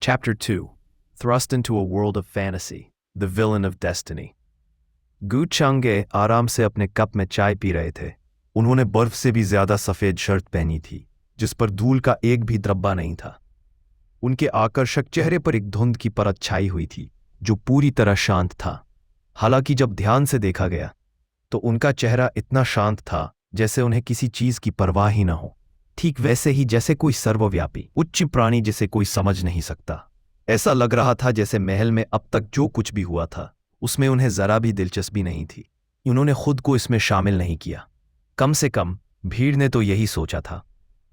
Chapter 2. Thrust into a world of fantasy. The villain of destiny. गू चांगे आराम से अपने cup में चाय पी रहे थे। उन्होंने बर्फ से भी ज्यादा सफेद शर्ट पहनी थी, जिस पर धूल का एक भी धब्बा नहीं था। उनके आकर्षक चेहरे पर एक धुंध की परत छाई हुई थी, जो पूरी तरह शांत था। हालांकि जब ध्यान से देखा गया, तो उनका चेहरा इतना शांत था जैसे उन्हें किसी चीज की परवाह ही न हो। ठीक वैसे ही जैसे कोई सर्वव्यापी उच्च प्राणी जिसे कोई समझ नहीं सकता। ऐसा लग रहा था जैसे महल में अब तक जो कुछ भी हुआ था, उसमें उन्हें जरा भी दिलचस्पी नहीं थी। उन्होंने खुद को इसमें शामिल नहीं किया। कम से कम भीड़ ने तो यही सोचा था।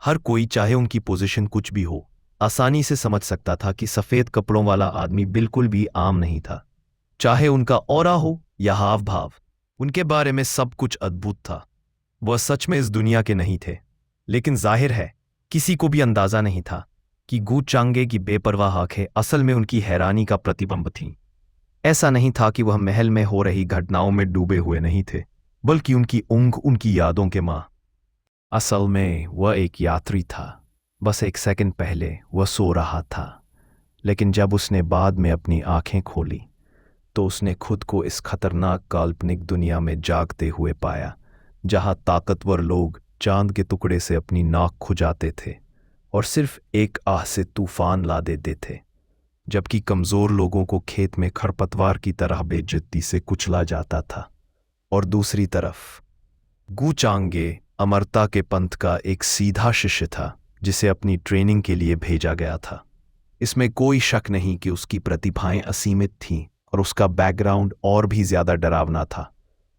हर कोई, चाहे उनकी पोजीशन कुछ भी हो, आसानी से समझ सकता था कि सफेद कपड़ों वाला आदमी बिल्कुल भी आम नहीं था। चाहे उनका ऑरा हो या हाव भाव, उनके बारे में सब कुछ अद्भुत था। वह सच में इस दुनिया के नहीं थे, लेकिन जाहिर है किसी को भी अंदाजा नहीं था कि गू चांगे की बेपरवाह आंखें असल में उनकी हैरानी का प्रतिबिंब थीं। ऐसा नहीं था कि वह महल में हो रही घटनाओं में डूबे हुए नहीं थे, बल्कि उनकी ऊंघ उनकी यादों के मां। असल में वह एक यात्री था। बस एक सेकंड पहले वह सो रहा था, लेकिन जब उसने बाद में अपनी आंखें खोली, तो उसने खुद को इस खतरनाक काल्पनिक दुनिया में जागते हुए पाया, जहां ताकतवर लोग चांद के टुकड़े से अपनी नाक खुजाते थे और सिर्फ एक आह से तूफान ला देते थे, जबकि कमजोर लोगों को खेत में खरपतवार की तरह बेइज्जती से कुचला जाता था। और दूसरी तरफ गू चांगे अमरता के पंथ का एक सीधा शिष्य था, जिसे अपनी ट्रेनिंग के लिए भेजा गया था। इसमें कोई शक नहीं कि उसकी प्रतिभाएं असीमित थीं और उसका बैकग्राउंड और भी ज्यादा डरावना था।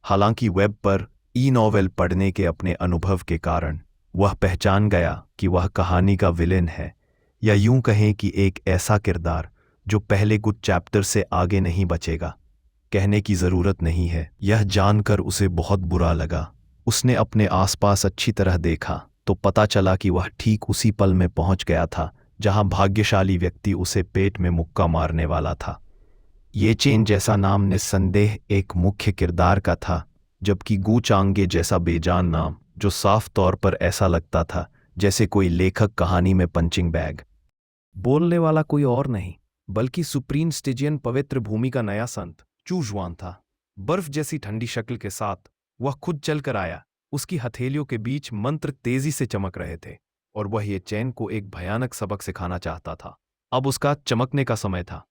हालांकि वेब पर ई-नॉवेल पढ़ने के अपने अनुभव के कारण वह पहचान गया कि वह कहानी का विलेन है, या यूं कहें कि एक ऐसा किरदार जो पहले कुछ चैप्टर से आगे नहीं बचेगा। कहने की जरूरत नहीं है, यह जानकर उसे बहुत बुरा लगा। उसने अपने आसपास अच्छी तरह देखा तो पता चला कि वह ठीक उसी पल में पहुंच गया था जहां भाग्यशाली व्यक्ति उसे पेट में मुक्का मारने वाला था। ये चेन जैसा नाम निस्संदेह एक मुख्य किरदार का था, जबकि गू चांगे जैसा बेजान नाम, जो साफ तौर पर ऐसा लगता था जैसे कोई लेखक कहानी में पंचिंग बैग। बोलने वाला कोई और नहीं बल्कि सुप्रीम स्टिजियन पवित्र भूमि का नया संत चूजुआन था। बर्फ जैसी ठंडी शक्ल के साथ वह खुद चलकर आया। उसकी हथेलियों के बीच मंत्र तेजी से चमक रहे थे, और वह ये चैन को एक भयानक सबक सिखाना चाहता था। अब उसका चमकने का समय था।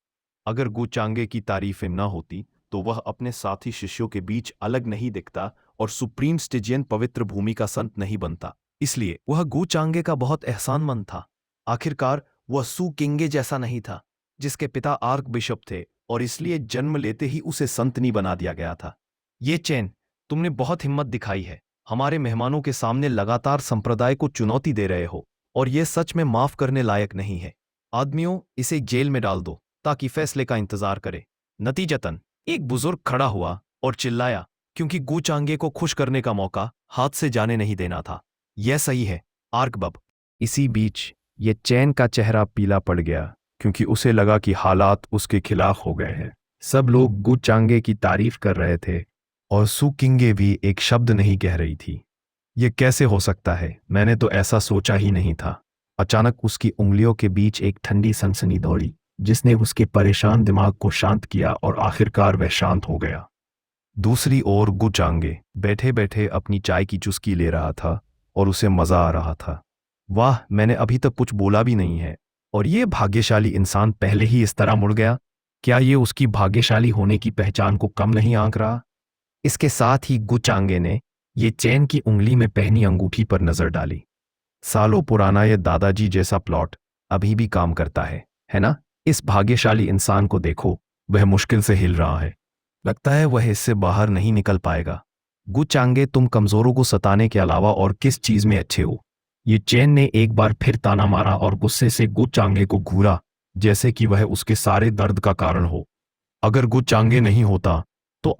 अगर गू चांगे की तारीफें न होती तो वह अपने साथी शिष्यों के बीच अलग नहीं दिखता और सुप्रीम स्टिजियन पवित्र भूमि का संत नहीं बनता। इसलिए वह गू चांगे का बहुत एहसानमंद था। आखिरकार वह सू किंगे जैसा नहीं था, जिसके पिता आर्क बिशप थे और इसलिए जन्म लेते ही उसे संत नहीं बना दिया गया था। ये चैन, तुमने बहुत हिम्मत दिखाई है। हमारे मेहमानों के सामने लगातार संप्रदाय को चुनौती दे रहे हो, और यह सच में माफ करने लायक नहीं है। आदमियों, इसे जेल में डाल दो ताकि फैसले का इंतजार करे। नतीजतन एक बुजुर्ग खड़ा हुआ और चिल्लाया, क्योंकि गू चांगे को खुश करने का मौका हाथ से जाने नहीं देना था। यह सही है, आर्कबब। इसी बीच ये चैन का चेहरा पीला पड़ गया, क्योंकि उसे लगा कि हालात उसके खिलाफ हो गए हैं। सब लोग गू चांगे की तारीफ कर रहे थे और सू किंगे भी एक शब्द नहीं कह रही थी। यह कैसे हो सकता है? मैंने तो ऐसा सोचा ही नहीं था। अचानक उसकी उंगलियों के बीच एक ठंडी सनसनी दौड़ी, जिसने उसके परेशान दिमाग को शांत किया और आखिरकार वह शांत हो गया। दूसरी ओर गू चांगे बैठे बैठे अपनी चाय की चुस्की ले रहा था और उसे मजा आ रहा था। वाह, मैंने अभी तक कुछ बोला भी नहीं है, और ये भाग्यशाली इंसान पहले ही इस तरह मुड़ गया। क्या ये उसकी भाग्यशाली होने की पहचान को कम नहीं आंक रहा? इसके साथ ही गू चांगे ने ये चैन की उंगली में पहनी अंगूठी पर नजर डाली। सालों पुराना यह दादाजी जैसा प्लॉट अभी भी काम करता है ना? इस भाग्यशाली इंसान को देखो, वह मुश्किल से हिल रहा है। लगता है वह इससे बाहर नहीं निकल पाएगा। गू चांगे, तुम कमजोरों को सताने के अलावा और किस चीज में अच्छे हो? ये चैन ने एक बार फिर ताना मारा और गुस्से से गू चांगे को घूरा, जैसे कि वह उसके सारे दर्द का कारण हो। अगर गू चांगे नहीं होता तो